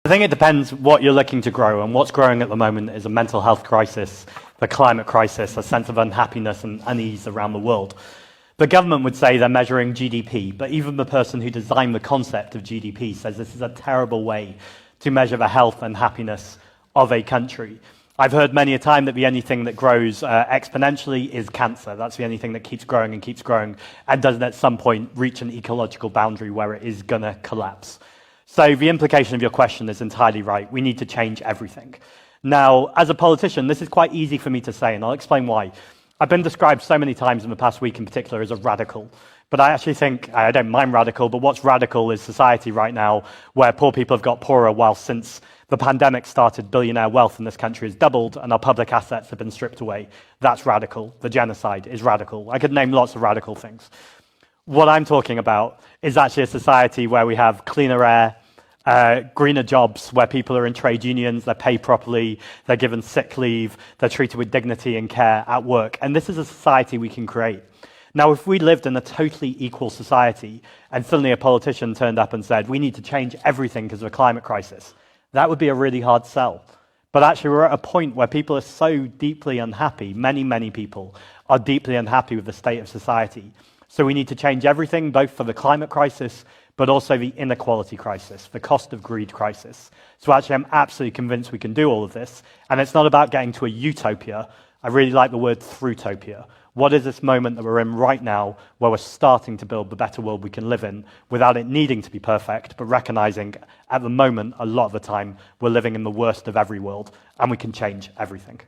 I think it depends what you're looking to grow, and what's growing at the moment is a mental health crisis, the climate crisis, a sense of unhappiness and unease around the world. The government would say they're measuring GDP, but even the person who designed the concept of GDP says this is a terrible way to measure the health and happiness of a country. I've heard many a time that the only thing that grows exponentially is cancer. That's the only thing that keeps growing and doesn't at some point reach an ecological boundary where it is going to collapse. So the implication of your question is entirely right. We need to change everything. Now, as a politician, this is quite easy for me to say, and I'll explain why. I've been described so many times in the past week in particular as a radical. But I actually think, I don't mind radical, but what's radical is society right now where poor people have got poorer while since the pandemic started, billionaire wealth in this country has doubled and our public assets have been stripped away. That's radical. The genocide is radical. I could name lots of radical things. What I'm talking about is actually a society where we have cleaner air, greener jobs, where people are in trade unions, they're paid properly, they're given sick leave, they're treated with dignity and care at work. And this is a society we can create. Now, if we lived in a totally equal society and suddenly a politician turned up and said, we need to change everything because of a climate crisis, that would be a really hard sell. But actually, we're at a point where people are so deeply unhappy, many people are deeply unhappy with the state of society. So we need to change everything, both for the climate crisis, but also the inequality crisis, the cost of greed crisis. So actually, I'm absolutely convinced we can do all of this. And it's not about getting to a utopia. I really like the word throughtopia. What is this moment that we're in right now where we're starting to build the better world we can live in without it needing to be perfect, but recognizing at the moment, a lot of the time, we're living in the worst of every world, and we can change everything.